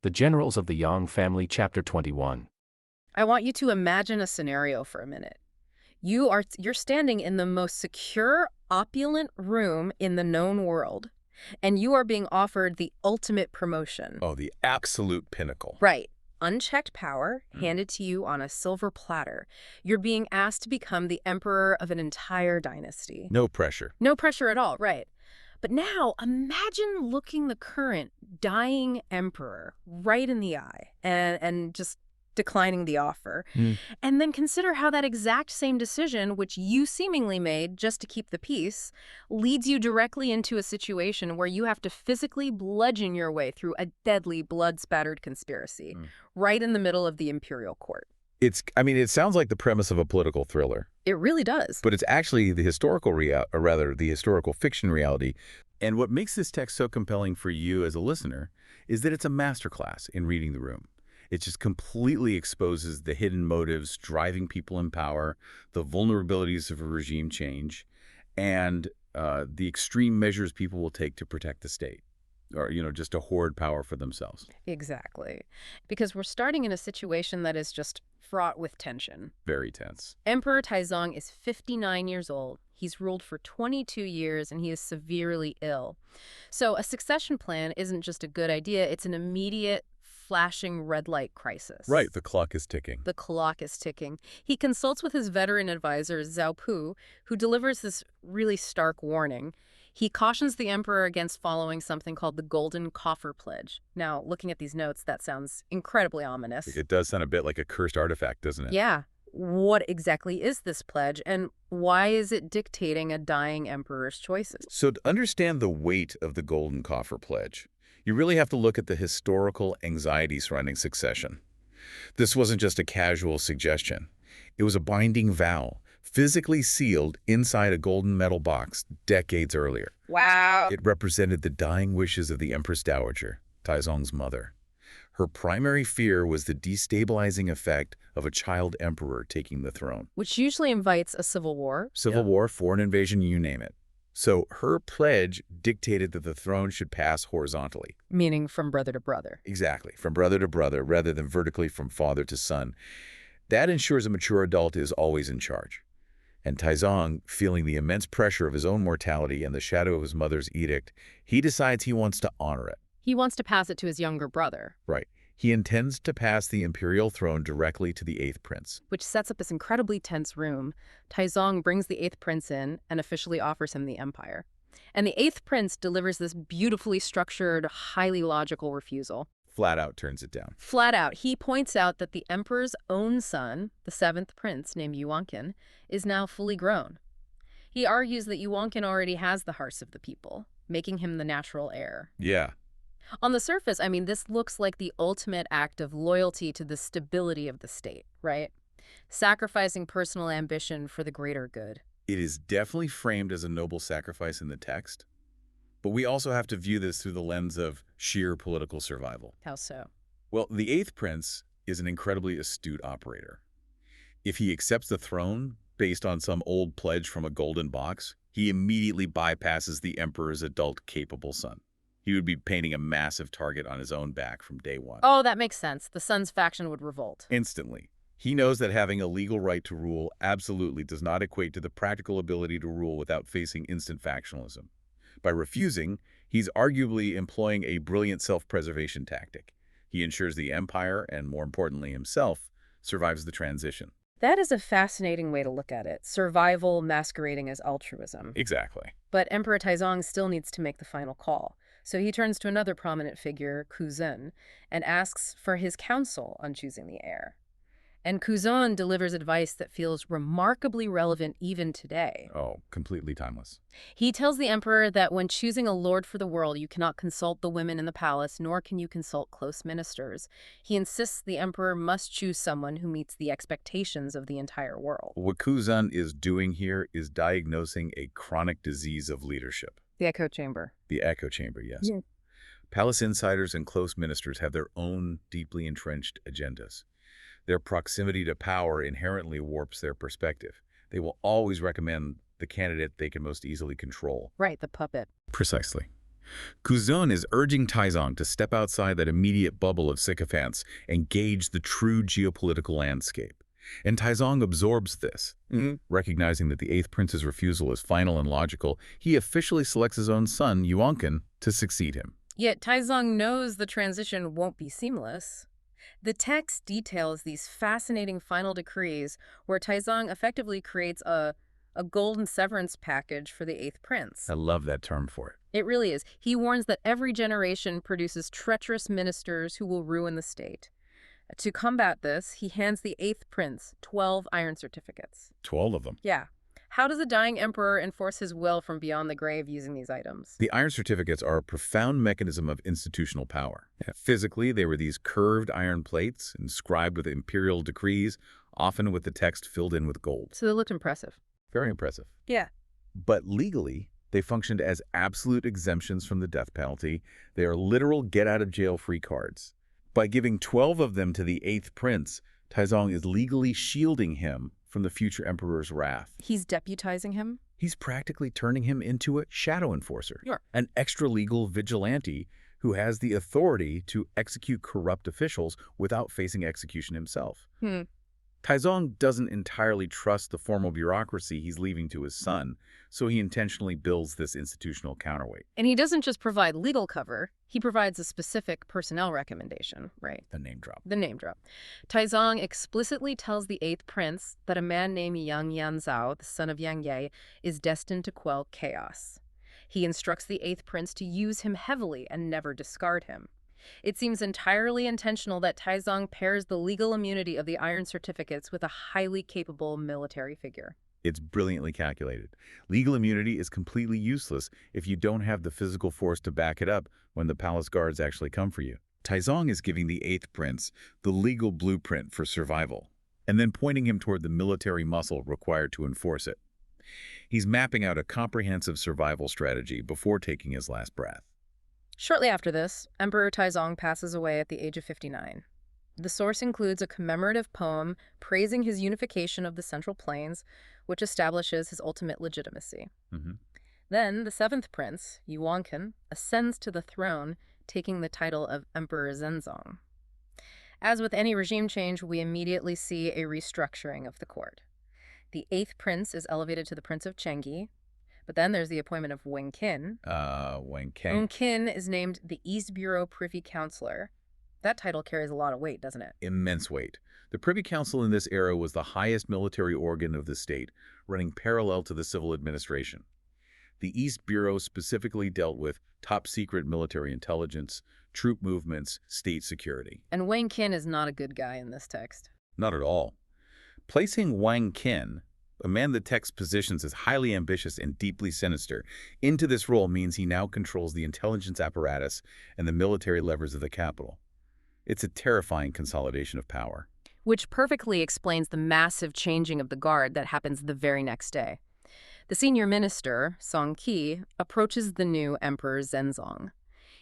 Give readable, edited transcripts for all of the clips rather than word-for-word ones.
The Generals of the Yang Family, Chapter 21. I want you to imagine a scenario for a minute. You're standing in the most secure, opulent room in the known world, and you are being offered the ultimate promotion. Oh, the absolute pinnacle. Right. Unchecked power handed to you on a silver platter. You're being asked to become the emperor of an entire dynasty. No pressure. No pressure at all, right. But now imagine looking the current dying emperor right in the eye and just declining the offer. And then consider how that exact same decision, which you seemingly made just to keep the peace, leads you directly into a situation where you have to physically bludgeon your way through a deadly, blood-spattered conspiracy right in the middle of the imperial court. It sounds like the premise of a political thriller. It really does. But it's actually the the historical fiction reality. And what makes this text so compelling for you as a listener is that it's a masterclass in reading the room. It just completely exposes the hidden motives driving people in power, the vulnerabilities of a regime change, and the extreme measures people will take to protect the state, or, just to hoard power for themselves. Exactly. Because we're starting in a situation that is just fraught with tension. Very tense. Emperor Taizong is 59 years old. He's ruled for 22 years, and he is severely ill. So a succession plan isn't just a good idea, it's an immediate, flashing red light crisis. Right, the clock is ticking. The clock is ticking. He consults with his veteran advisor, Zhao Pu, who delivers this really stark warning. He cautions the emperor against following something called the Golden Coffer Pledge. Now, looking at these notes, that sounds incredibly ominous. It does sound a bit like a cursed artifact, doesn't it? Yeah. What exactly is this pledge, and why is it dictating a dying emperor's choices? So to understand the weight of the Golden Coffer Pledge, you really have to look at the historical anxiety surrounding succession. This wasn't just a casual suggestion. It was a binding vow, physically sealed inside a golden metal box decades earlier. Wow. It represented the dying wishes of the Empress Dowager, Taizong's mother. Her primary fear was the destabilizing effect of a child emperor taking the throne. Which usually invites a civil war. Civil war, foreign invasion, you name it. So her pledge dictated that the throne should pass horizontally. Meaning from brother to brother. Exactly, from brother to brother rather than vertically from father to son. That ensures a mature adult is always in charge. And Taizong, feeling the immense pressure of his own mortality and the shadow of his mother's edict, he decides he wants to honor it. He wants to pass it to his younger brother. Right. He intends to pass the imperial throne directly to the 8th prince. Which sets up this incredibly tense room. Taizong brings the 8th prince in and officially offers him the empire. And the 8th prince delivers this beautifully structured, highly logical refusal. Flat out turns it down. Flat out. He points out that the emperor's own son, the 7th prince named Yuanqin, is now fully grown. He argues that Yuanqin already has the hearts of the people, making him the natural heir. Yeah. On the surface, this looks like the ultimate act of loyalty to the stability of the state, right? Sacrificing personal ambition for the greater good. It is definitely framed as a noble sacrifice in the text, but we also have to view this through the lens of sheer political survival. How so? Well, the 8th prince is an incredibly astute operator. If he accepts the throne based on some old pledge from a golden box, he immediately bypasses the emperor's adult, capable son. He would be painting a massive target on his own back from day one. Oh, that makes sense. The son's faction would revolt. Instantly. He knows that having a legal right to rule absolutely does not equate to the practical ability to rule without facing instant factionalism. By refusing, he's arguably employing a brilliant self-preservation tactic. He ensures the empire, and more importantly himself, survives the transition. That is a fascinating way to look at it. Survival masquerading as altruism. Exactly. But Emperor Taizong still needs to make the final call. So he turns to another prominent figure, Kuzhen, and asks for his counsel on choosing the heir. And Kuzhen delivers advice that feels remarkably relevant even today. Oh, completely timeless. He tells the emperor that when choosing a lord for the world, you cannot consult the women in the palace, nor can you consult close ministers. He insists the emperor must choose someone who meets the expectations of the entire world. What Kuzhen is doing here is diagnosing a chronic disease of leadership. The echo chamber. The echo chamber, yes. Yeah. Palace insiders and close ministers have their own deeply entrenched agendas. Their proximity to power inherently warps their perspective. They will always recommend the candidate they can most easily control. Right, the puppet. Precisely. Kuzun is urging Taizong to step outside that immediate bubble of sycophants and gauge the true geopolitical landscape. And Taizong absorbs this. Recognizing that the Eighth Prince's refusal is final and logical, he officially selects his own son, Yuanqin, to succeed him. Yet Taizong knows the transition won't be seamless. The text details these fascinating final decrees where Taizong effectively creates a golden severance package for the Eighth Prince. I love that term for it. It really is. He warns that every generation produces treacherous ministers who will ruin the state. To combat this, he hands the Eighth Prince 12 iron certificates. 12 of them. Yeah. How does a dying emperor enforce his will from beyond the grave using these items? The iron certificates are a profound mechanism of institutional power. Physically, they were these curved iron plates inscribed with imperial decrees, often with the text filled in with gold. So they looked impressive. Very impressive. Yeah. But legally, they functioned as absolute exemptions from the death penalty. They are literal get-out-of-jail-free cards. By giving 12 of them to the Eighth Prince, Taizong is legally shielding him from the future emperor's wrath. He's deputizing him? He's practically turning him into a shadow enforcer, Sure. an extra-legal vigilante who has the authority to execute corrupt officials without facing execution himself. Taizong doesn't entirely trust the formal bureaucracy he's leaving to his son, so he intentionally builds this institutional counterweight. And he doesn't just provide legal cover, he provides a specific personnel recommendation, right? The name drop. The name drop. Taizong explicitly tells the Eighth Prince that a man named Yang Yanzhao, the son of Yang Ye, is destined to quell chaos. He instructs the Eighth Prince to use him heavily and never discard him. It seems entirely intentional that Taizong pairs the legal immunity of the iron certificates with a highly capable military figure. It's brilliantly calculated. Legal immunity is completely useless if you don't have the physical force to back it up when the palace guards actually come for you. Taizong is giving the Eighth Prince the legal blueprint for survival, and then pointing him toward the military muscle required to enforce it. He's mapping out a comprehensive survival strategy before taking his last breath. Shortly after this, Emperor Taizong passes away at the age of 59. The source includes a commemorative poem praising his unification of the Central Plains, which establishes his ultimate legitimacy. Then the seventh prince, Yuanqin, ascends to the throne, taking the title of Emperor Zhenzong. As with any regime change, we immediately see a restructuring of the court. The eighth prince is elevated to the Prince of Chenggi, but then there's the appointment of Wen Qin. Wen Qin. Wen Qin is named the East Bureau Privy Councillor. That title carries a lot of weight, doesn't it? Immense weight. The Privy Council in this era was the highest military organ of the state, running parallel to the civil administration. The East Bureau specifically dealt with top-secret military intelligence, troop movements, state security. And Wen Qin is not a good guy in this text. Not at all. Placing Wen Qin, a man the text positions as highly ambitious and deeply sinister, into this role means he now controls the intelligence apparatus and the military levers of the capital. It's a terrifying consolidation of power. Which perfectly explains the massive changing of the guard that happens the very next day. The senior minister, Song Qi, approaches the new emperor Zhenzong.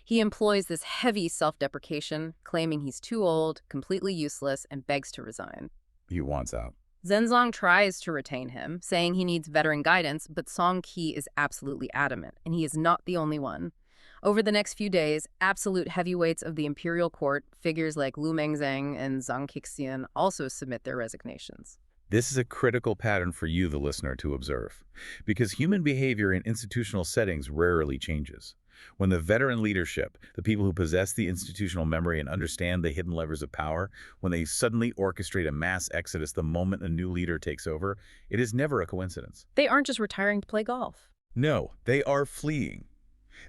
He employs this heavy self-deprecation, claiming he's too old, completely useless, and begs to resign. He wants out. Zhenzong tries to retain him, saying he needs veteran guidance, but Song Qi is absolutely adamant, and he is not the only one. Over the next few days, absolute heavyweights of the imperial court, figures like Lu Mengzheng and Zhang Qixian, also submit their resignations. This is a critical pattern for you, the listener, to observe, because human behavior in institutional settings rarely changes. When the veteran leadership, the people who possess the institutional memory and understand the hidden levers of power, when they suddenly orchestrate a mass exodus the moment a new leader takes over, it is never a coincidence. They aren't just retiring to play golf. No, they are fleeing.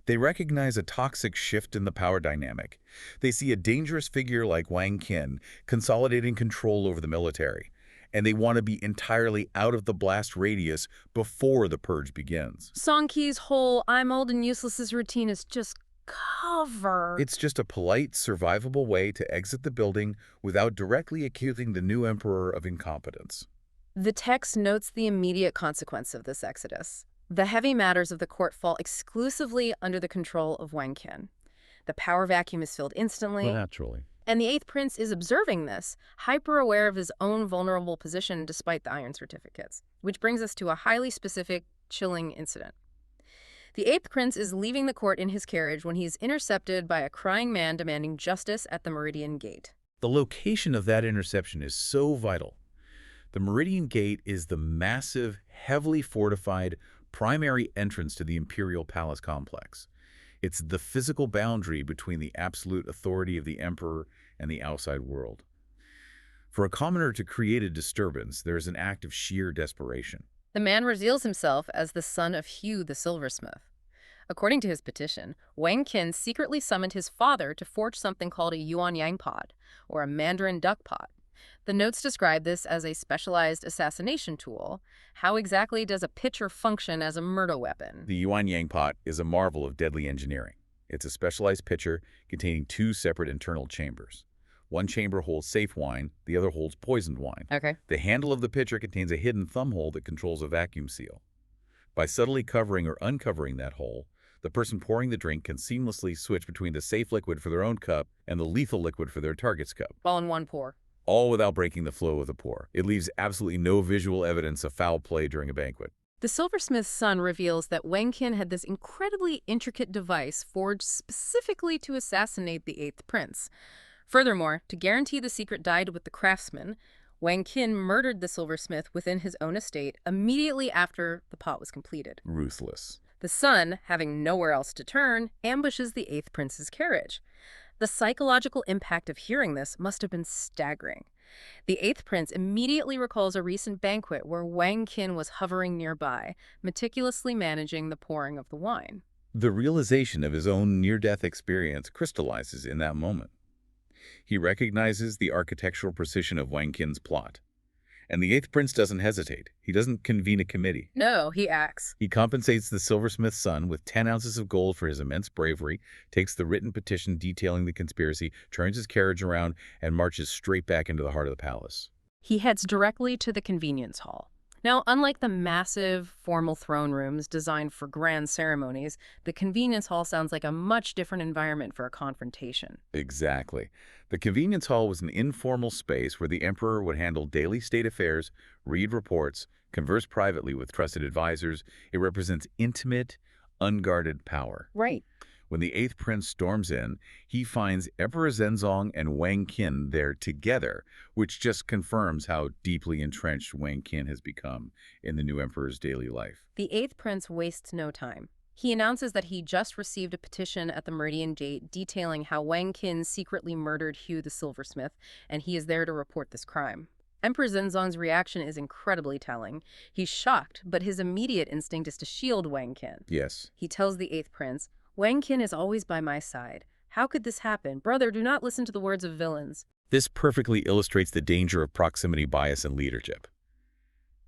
They recognize a toxic shift in the power dynamic. They see a dangerous figure like Wen Qin consolidating control over the military, and they want to be entirely out of the blast radius before the purge begins. Song Qi's whole "I'm old and useless" routine is just cover. It's just a polite, survivable way to exit the building without directly accusing the new emperor of incompetence. The text notes the immediate consequence of this exodus. The heavy matters of the court fall exclusively under the control of Wen Qin. The power vacuum is filled instantly. Well, naturally. And the eighth prince is observing this, hyper-aware of his own vulnerable position despite the iron certificates, which brings us to a highly specific, chilling incident. The eighth prince is leaving the court in his carriage when he is intercepted by a crying man demanding justice at the Meridian Gate. The location of that interception is so vital. The Meridian Gate is the massive, heavily fortified primary entrance to the imperial palace complex. It's the physical boundary between the absolute authority of the emperor and the outside world. For a commoner to create a disturbance, there is an act of sheer desperation. The man reveals himself as the son of Hugh the silversmith. According to his petition, Wang Qin secretly summoned his father to forge something called a yuan yang pot, or a mandarin duck pot. The notes describe this as a specialized assassination tool. How exactly does a pitcher function as a murder weapon? The yuan yang pot is a marvel of deadly engineering. It's a specialized pitcher containing two separate internal chambers. One chamber holds safe wine, the other holds poisoned wine. Okay. The handle of the pitcher contains a hidden thumb hole that controls a vacuum seal. By subtly covering or uncovering that hole, the person pouring the drink can seamlessly switch between the safe liquid for their own cup and the lethal liquid for their target's cup, All in one pour. all without breaking the flow of the pour. It leaves absolutely no visual evidence of foul play during a banquet. The silversmith's son reveals that Wang Qin had this incredibly intricate device forged specifically to assassinate the eighth prince. Furthermore, to guarantee the secret died with the craftsman, Wang Qin murdered the silversmith within his own estate immediately after the pot was completed. Ruthless. The son, having nowhere else to turn, ambushes the eighth prince's carriage. The psychological impact of hearing this must have been staggering. The eighth prince immediately recalls a recent banquet where Wang Qin was hovering nearby, meticulously managing the pouring of the wine. The realization of his own near-death experience crystallizes in that moment. He recognizes the architectural precision of Wang Qin's plot. And the eighth prince doesn't hesitate. He doesn't convene a committee. No, he acts. He compensates the silversmith's son with 10 ounces of gold for his immense bravery, takes the written petition detailing the conspiracy, turns his carriage around, and marches straight back into the heart of the palace. He heads directly to the convenience hall. Now, unlike the massive, formal throne rooms designed for grand ceremonies, the convenience hall sounds like a much different environment for a confrontation. Exactly. The convenience hall was an informal space where the emperor would handle daily state affairs, read reports, converse privately with trusted advisors. It represents intimate, unguarded power. Right. When the eighth prince storms in, he finds Emperor Zhenzong and Wang Qin there together, which just confirms how deeply entrenched Wang Qin has become in the new emperor's daily life. The eighth prince wastes no time. He announces that he just received a petition at the Meridian Gate detailing how Wang Qin secretly murdered Hugh the silversmith, and he is there to report this crime. Emperor Zhenzong's reaction is incredibly telling. He's shocked, but his immediate instinct is to shield Wang Qin. Yes. He tells the eighth prince, "Wang Qin is always by my side. How could this happen? Brother, do not listen to the words of villains." This perfectly illustrates the danger of proximity bias in leadership.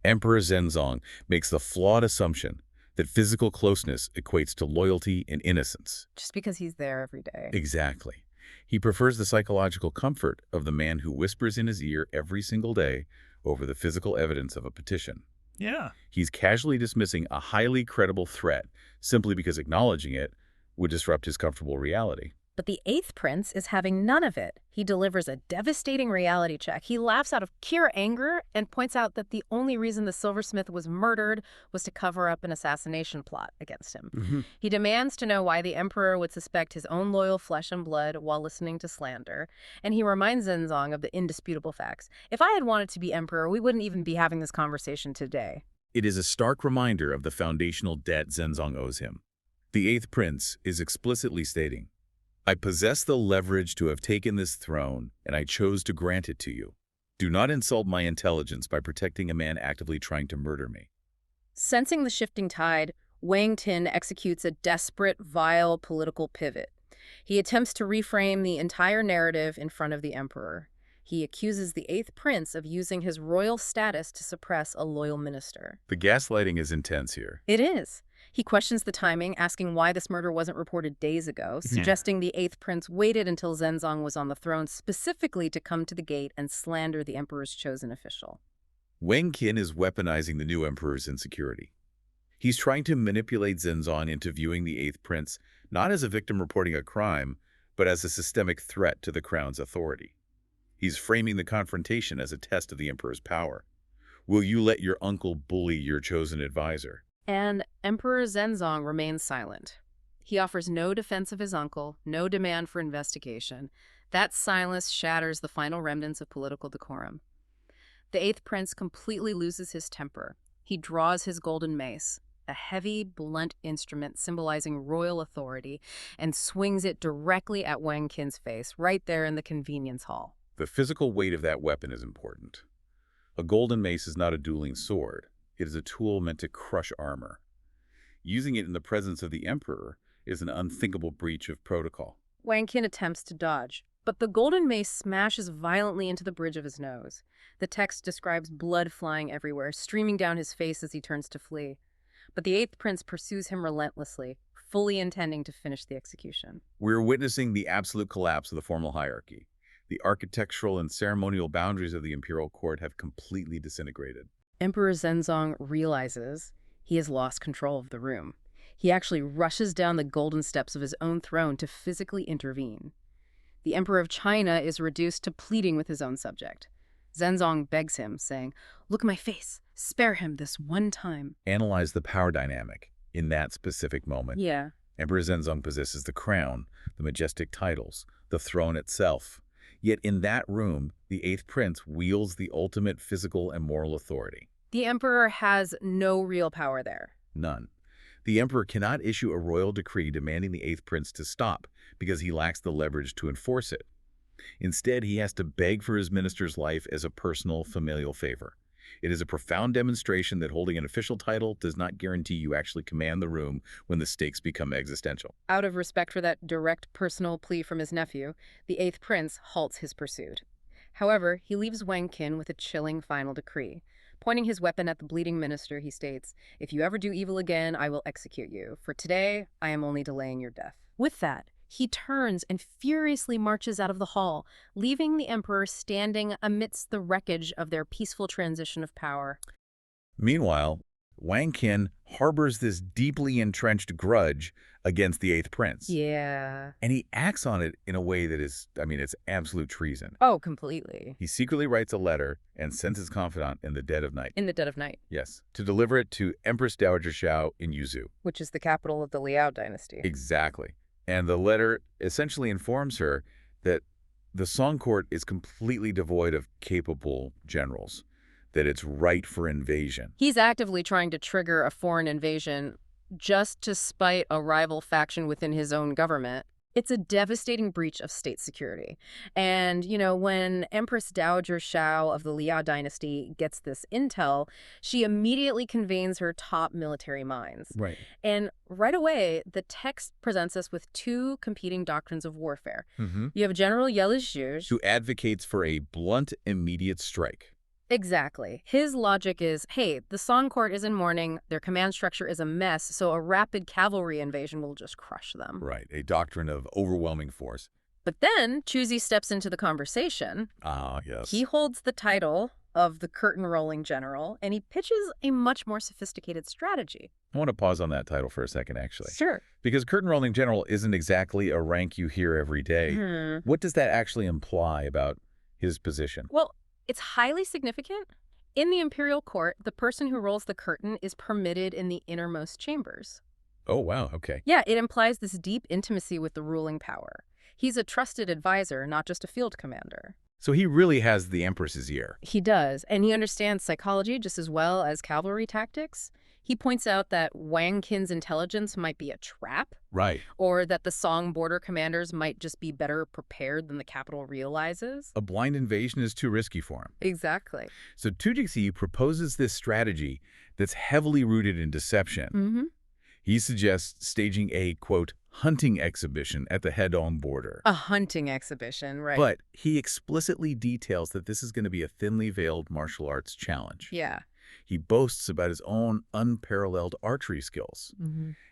Emperor Zhenzong makes the flawed assumption that physical closeness equates to loyalty and innocence. Just because he's there every day. Exactly. He prefers the psychological comfort of the man who whispers in his ear every single day over the physical evidence of a petition. Yeah. He's casually dismissing a highly credible threat simply because acknowledging it would disrupt his comfortable reality. But the eighth prince is having none of it. He delivers a devastating reality check. He laughs out of pure anger and points out that the only reason the silversmith was murdered was to cover up an assassination plot against him. He demands to know why the emperor would suspect his own loyal flesh and blood while listening to slander. And he reminds Zhenzong of the indisputable facts. If I had wanted to be emperor, we wouldn't even be having this conversation today. It is a stark reminder of the foundational debt Zhenzong owes him. The eighth prince is explicitly stating, "I possess the leverage to have taken this throne, and I chose to grant it to you. Do not insult my intelligence by protecting a man actively trying to murder me." Sensing the shifting tide, Wang Qin executes a desperate, vile political pivot. He attempts to reframe the entire narrative in front of the emperor. He accuses the eighth prince of using his royal status to suppress a loyal minister. The gaslighting is intense here. It is. He questions the timing, asking why this murder wasn't reported days ago, suggesting the eighth prince waited until Zhenzong was on the throne specifically to come to the gate and slander the emperor's chosen official. Wang Qin is weaponizing the new emperor's insecurity. He's trying to manipulate Zhenzong into viewing the eighth prince not as a victim reporting a crime, but as a systemic threat to the crown's authority. He's framing the confrontation as a test of the emperor's power. Will you let your uncle bully your chosen advisor? And Emperor Zhenzong remains silent. He offers no defense of his uncle, no demand for investigation. That silence shatters the final remnants of political decorum. The eighth prince completely loses his temper. He draws his golden mace, a heavy, blunt instrument symbolizing royal authority, and swings it directly at Wang Qin's face, right there in the convenience hall. The physical weight of that weapon is important. A golden mace is not a dueling sword. It is a tool meant to crush armor. Using it in the presence of the emperor is an unthinkable breach of protocol. Wang Qin attempts to dodge, but the golden mace smashes violently into the bridge of his nose. The text describes blood flying everywhere, streaming down his face as he turns to flee. But the eighth prince pursues him relentlessly, fully intending to finish the execution. We're witnessing the absolute collapse of the formal hierarchy. The architectural and ceremonial boundaries of the imperial court have completely disintegrated. Emperor Zhenzong realizes he has lost control of the room. He actually rushes down the golden steps of his own throne to physically intervene. The Emperor of China is reduced to pleading with his own subject. Zhenzong begs him, saying, "Look at my face. Spare him this one time." Analyze the power dynamic in that specific moment. Yeah. Emperor Zhenzong possesses the crown, the majestic titles, the throne itself. Yet in that room, the eighth prince wields the ultimate physical and moral authority. The emperor has no real power there. None. The emperor cannot issue a royal decree demanding the eighth prince to stop because he lacks the leverage to enforce it. Instead, he has to beg for his minister's life as a personal, familial favor. It is a profound demonstration that holding an official title does not guarantee you actually command the room when the stakes become existential. Out of respect for that direct personal plea from his nephew, the eighth prince halts his pursuit. However, he leaves Wang Qin with a chilling final decree. Pointing his weapon at the bleeding minister, he states, "If you ever do evil again, I will execute you. For today, I am only delaying your death." With that, he turns and furiously marches out of the hall, leaving the emperor standing amidst the wreckage of their peaceful transition of power. Meanwhile, Wang Qin harbors this deeply entrenched grudge against the eighth prince. Yeah. And he acts on it in a way that is, it's absolute treason. Oh, completely. He secretly writes a letter and sends his confidant in the dead of night. In the dead of night. Yes, to deliver it to Empress Dowager Xiao in Yuzhou. Which is the capital of the Liao dynasty. Exactly. And the letter essentially informs her that the Song court is completely devoid of capable generals, that it's ripe for invasion. He's actively trying to trigger a foreign invasion just to spite a rival faction within his own government. It's a devastating breach of state security. And, when Empress Dowager Xiao of the Liao dynasty gets this intel, she immediately convenes her top military minds. Right. And right away, the text presents us with two competing doctrines of warfare. Mm-hmm. You have General Yelizhuzh, Who advocates for a blunt, immediate strike. Exactly. His logic is, hey, the Song court is in mourning, their command structure is a mess, so a rapid cavalry invasion will just crush them. Right, a doctrine of overwhelming force. But then Chuzi steps into the conversation. Ah, yes. He holds the title of the curtain-rolling general, and he pitches a much more sophisticated strategy. I want to pause on that title for a second, actually. Sure. Because curtain-rolling general isn't exactly a rank you hear every day. What does that actually imply about his position? Well, it's highly significant. In the imperial court, the person who rolls the curtain is permitted in the innermost chambers. Oh, wow, okay. Yeah, it implies this deep intimacy with the ruling power. He's a trusted advisor, not just a field commander. So he really has the Empress's ear. He does, and he understands psychology just as well as cavalry tactics. He points out that Wang Qin's intelligence might be a trap, Right. or that the Song border commanders might just be better prepared than the capital realizes. A blind invasion is too risky for him. Exactly. So Tujixi proposes this strategy that's heavily rooted in deception. He suggests staging a, quote, hunting exhibition at the Hedong border. A hunting exhibition, right? But he explicitly details that this is going to be a thinly veiled martial arts challenge. Yeah. He boasts about his own unparalleled archery skills.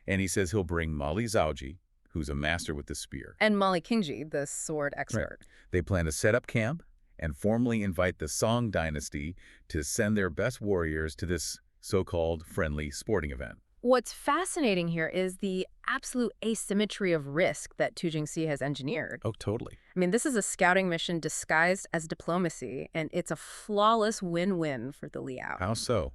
And he says he'll bring Mali Zhaoji, who's a master with the spear. And Mali Qingji, the sword expert. Right. They plan to set up camp and formally invite the Song dynasty to send their best warriors to this so-called friendly sporting event. What's fascinating here is the absolute asymmetry of risk that Tu Jingxi has engineered. Oh, totally. I mean, this is a scouting mission disguised as diplomacy, and it's a flawless win-win for the Liao. How so?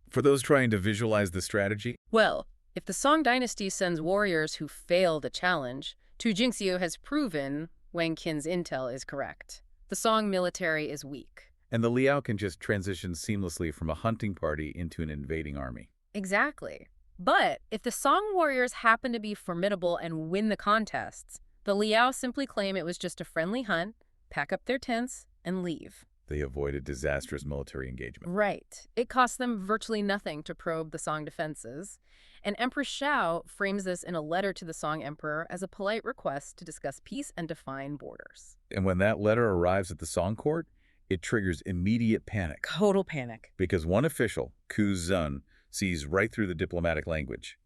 For those trying to visualize the strategy, Well, if the Song dynasty sends warriors who fail the challenge, Tu Jingxiu has proven Wang Qin's intel is correct. The Song military is weak. and the Liao can just transition seamlessly from a hunting party into an invading army. Exactly. But if the Song warriors happen to be formidable and win the contests, the Liao simply claim it was just a friendly hunt, pack up their tents, and leave. They avoided disastrous military engagement. Right. It costs them virtually nothing to probe the Song defenses. And Empress Xiao frames this in a letter to the Song emperor as a polite request to discuss peace and define borders. And when that letter arrives at the Song court, it triggers immediate panic. Total panic. Because one official, Ku Zun, sees right through the diplomatic language.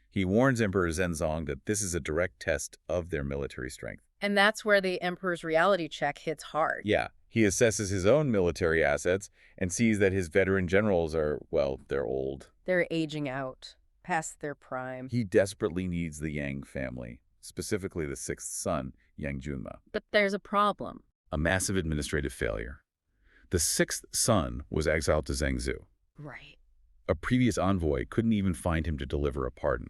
He warns Emperor Zhenzong that this is a direct test of their military strength. And that's where the emperor's reality check hits hard. Yeah, he assesses his own military assets and sees that his veteran generals are, well, they're old. They're aging out, past their prime. He desperately needs the Yang family, specifically the sixth son, Yang Junma. But there's a problem. A massive administrative failure. The sixth son was exiled to Zhengzhou. Right. A previous envoy couldn't even find him to deliver a pardon.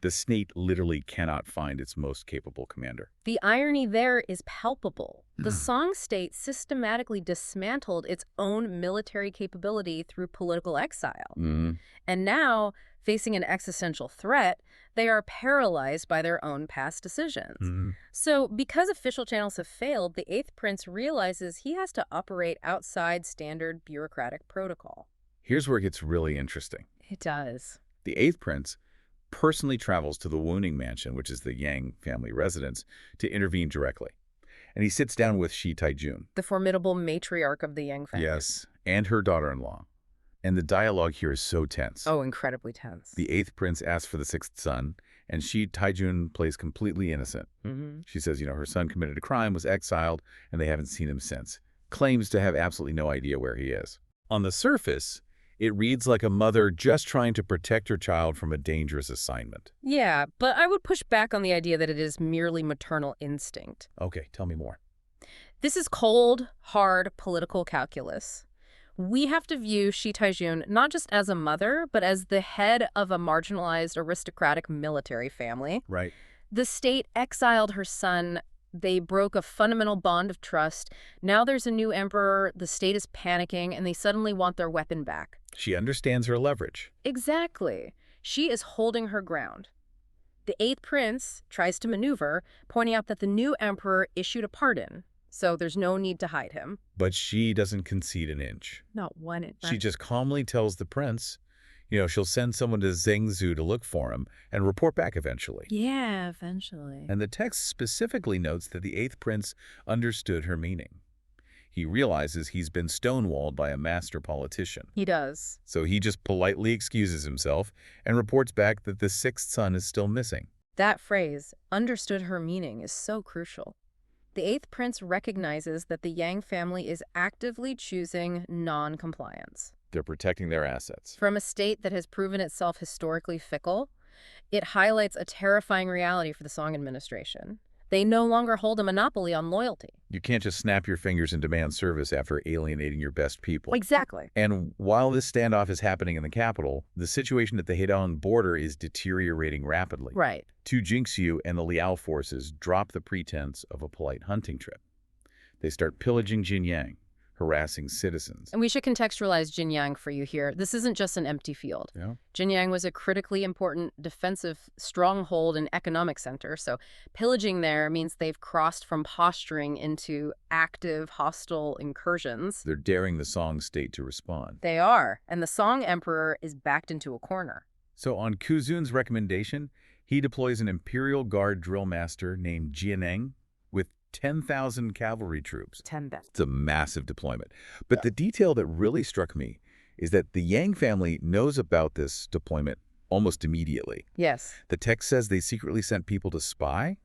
The state literally cannot find its most capable commander. The irony there is palpable. The Song state systematically dismantled its own military capability through political exile. And now, facing an existential threat, they are paralyzed by their own past decisions. So, because official channels have failed, the eighth prince realizes he has to operate outside standard bureaucratic protocol. Here's where it gets really interesting. It does. The eighth prince personally travels to the Wuning mansion, which is the Yang family residence, to intervene directly. And he sits down with Shi Taijun. The formidable matriarch of the Yang family. Yes, and her daughter-in-law. And the dialogue here is so tense. Oh, incredibly tense. The eighth prince asks for the sixth son, and Shi Taijun plays completely innocent. She says, her son committed a crime, was exiled, and they haven't seen him since. Claims to have absolutely no idea where he is. On the surface, it reads like a mother just trying to protect her child from a dangerous assignment. Yeah, but I would push back on the idea that it is merely maternal instinct. Okay, tell me more. This is cold, hard political calculus. We have to view Shi Taijun not just as a mother, but as the head of a marginalized aristocratic military family. Right. The state exiled her son. They broke a fundamental bond of trust. Now there's a new emperor, the state is panicking, and they suddenly want their weapon back. She understands her leverage. Exactly. She is holding her ground. The eighth prince tries to maneuver, pointing out that the new emperor issued a pardon, so there's no need to hide him. But she doesn't concede an inch. Not one inch. She just calmly tells the prince, she'll send someone to Zhengzhou to look for him and report back eventually. Yeah, eventually. And the text specifically notes that the eighth prince understood her meaning. He realizes he's been stonewalled by a master politician. He does. So he just politely excuses himself and reports back that the sixth son is still missing. That phrase, understood her meaning, is so crucial. The eighth prince recognizes that the Yang family is actively choosing non-compliance. They're protecting their assets. From a state that has proven itself historically fickle, it highlights a terrifying reality for the Song administration. They no longer hold a monopoly on loyalty. You can't just snap your fingers and demand service after alienating your best people. Exactly. And while this standoff is happening in the capital, the situation at the Heidong border is deteriorating rapidly. Right. Tu Jingxiu and the Liao forces drop the pretense of a polite hunting trip. They start pillaging Jinyang, harassing citizens. And we should contextualize Jinyang for you here. This isn't just an empty field. Yeah. Jinyang was a critically important defensive stronghold and economic center, so pillaging there means they've crossed from posturing into active hostile incursions. They're daring the Song state to respond. They are, and the Song emperor is backed into a corner. So on Kuzun's recommendation, he deploys an Imperial Guard drill master named Jianeng with 10,000 cavalry troops. 10,000. It's a massive deployment. But the detail that really struck me is that the Yang family knows about this deployment almost immediately. Yes. The text says they secretly sent people to spy.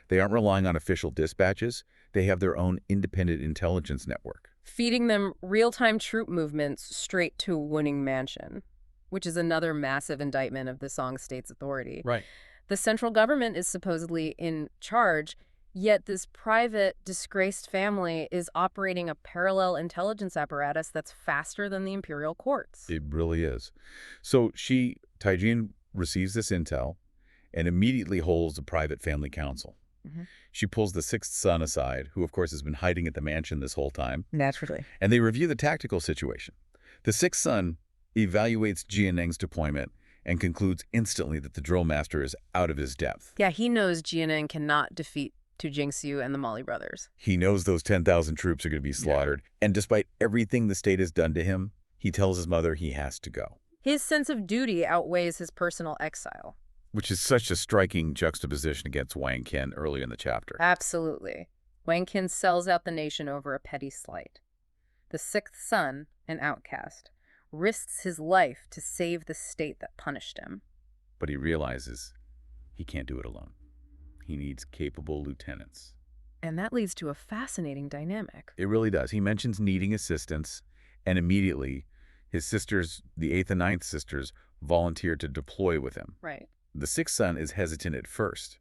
They aren't relying on official dispatches. They have their own independent intelligence network. Feeding them real-time troop movements straight to Wuning Mansion, which is another massive indictment of the Song state's authority. Right. The central government is supposedly in charge, Yet this private, disgraced family is operating a parallel intelligence apparatus that's faster than the imperial courts. It really is. So Taizong receives this intel and immediately holds a private family council. Mhm. She pulls the sixth son aside, who of course has been hiding at the mansion this whole time, Naturally. and they review the tactical situation. The sixth son evaluates Jianeng's deployment and concludes instantly that the drill master is out of his depth. Yeah, he knows Jianeng cannot defeat Tu Jingxiu and the Mali brothers. He knows those 10,000 troops are going to be slaughtered, and despite everything the state has done to him, he tells his mother he has to go. His sense of duty outweighs his personal exile. Which is such a striking juxtaposition against Wang Qian early in the chapter. Absolutely. Wang Qin sells out the nation over a petty slight. The sixth son, an outcast, risks his life to save the state that punished him. But he realizes he can't do it alone. He needs capable lieutenants. And that leads to a fascinating dynamic. It really does. He mentions needing assistance, and immediately his sisters, the eighth and ninth sisters, volunteer to deploy with him. Right. The sixth son is hesitant at first.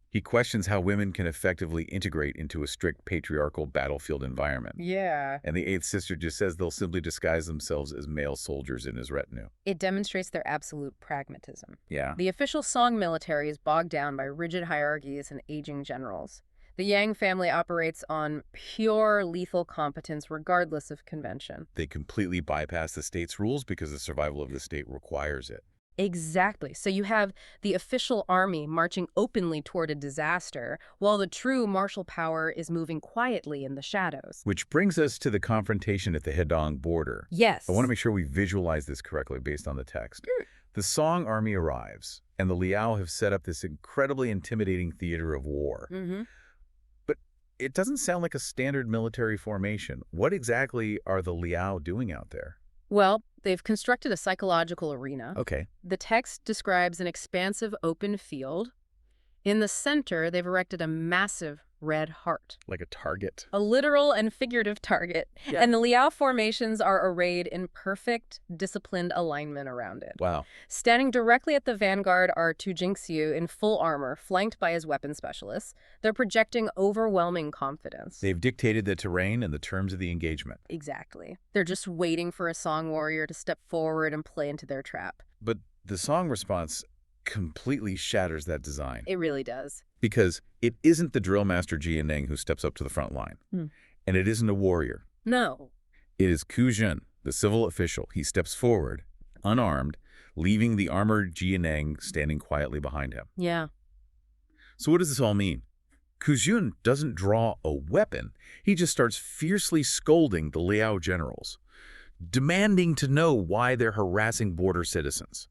He questions how women can effectively integrate into a strict patriarchal battlefield environment. Yeah. And the eighth sister just says they'll simply disguise themselves as male soldiers in his retinue. It demonstrates their absolute pragmatism. Yeah. The official Song military is bogged down by rigid hierarchies and aging generals. The Yang family operates on pure lethal competence regardless of convention. They completely bypass the state's rules because the survival of the state requires it. Exactly. So you have the official army marching openly toward a disaster, while the true martial power is moving quietly in the shadows. Which brings us to the confrontation at the Hedong border. Yes. I want to make sure we visualize this correctly based on the text. The Song army arrives, and the Liao have set up this incredibly intimidating theater of war. But it doesn't sound like a standard military formation. What exactly are the Liao doing out there? Well, they've constructed a psychological arena. Okay. The text describes an expansive open field. In the center, they've erected a massive red heart. Like a target. A literal and figurative target. Yeah. And the Liao formations are arrayed in perfect, disciplined alignment around it. Wow. Standing directly at the vanguard are Tu Jingxiu in full armor, flanked by his weapon specialists. They're projecting overwhelming confidence. They've dictated the terrain and the terms of the engagement. Exactly. They're just waiting for a Song warrior to step forward and play into their trap. But the Song response completely shatters that design. It really does. Because it isn't the drill master Jianeng who steps up to the front line. And it isn't a warrior. No. It is Ku Jun, the civil official. He steps forward, unarmed, leaving the armored Jianeng standing quietly behind him. Yeah. So what does this all mean? Ku Jun doesn't draw a weapon. He just starts fiercely scolding the Liao generals, demanding to know why they're harassing border citizens.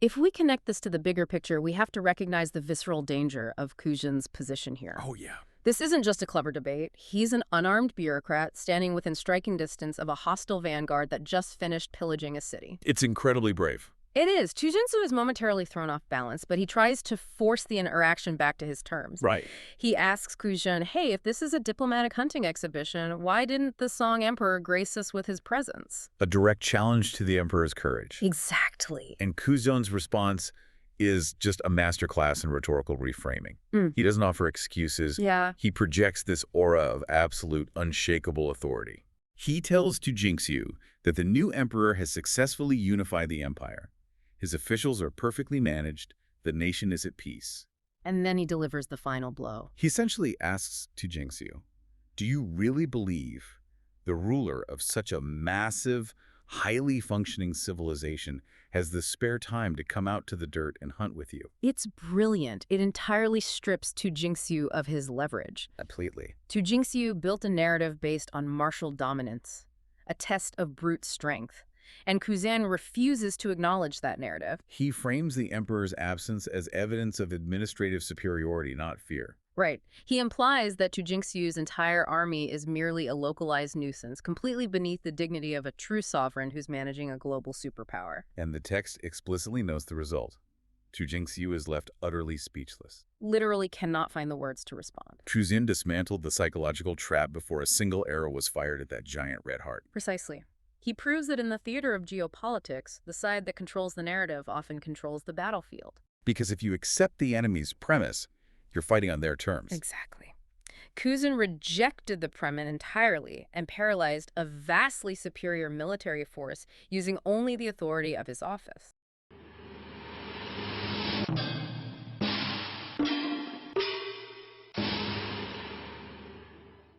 If we connect this to the bigger picture, we have to recognize the visceral danger of Ku Jun's position here. Oh, yeah. This isn't just a clever debate. He's an unarmed bureaucrat standing within striking distance of a hostile vanguard that just finished pillaging a city. It's incredibly brave. It is. Tu Jingxiu is momentarily thrown off balance, but he tries to force the interaction back to his terms. Right. He asks Ku Jun, hey, if this is a diplomatic hunting exhibition, why didn't the Song emperor grace us with his presence? A direct challenge to the emperor's courage. Exactly. And Ku Jun's response is just a masterclass in rhetorical reframing. He doesn't offer excuses. Yeah. He projects this aura of absolute, unshakable authority. He tells Tu Jingxiu that the new emperor has successfully unified the empire. His officials are perfectly managed. The nation is at peace. And then he delivers the final blow. He essentially asks Tu Jingxiu, do you really believe the ruler of such a massive, highly functioning civilization has the spare time to come out to the dirt and hunt with you? It's brilliant. It entirely strips Tu Jingxiu of his leverage. Completely. Tu Jingxiu built a narrative based on martial dominance, a test of brute strength. And Ku Jun refuses to acknowledge that narrative. He frames the emperor's absence as evidence of administrative superiority, not fear. Right. He implies that Tu Jingxiu's entire army is merely a localized nuisance, completely beneath the dignity of a true sovereign who's managing a global superpower. And the text explicitly notes the result. Tu Jingxiu is left utterly speechless. Literally cannot find the words to respond. Ku Jun dismantled the psychological trap before a single arrow was fired at that giant red heart. Precisely. He proves that in the theater of geopolitics, the side that controls the narrative often controls the battlefield. Because if you accept the enemy's premise, you're fighting on their terms. Exactly. Kuzin rejected the Premen entirely and paralyzed a vastly superior military force using only the authority of his office.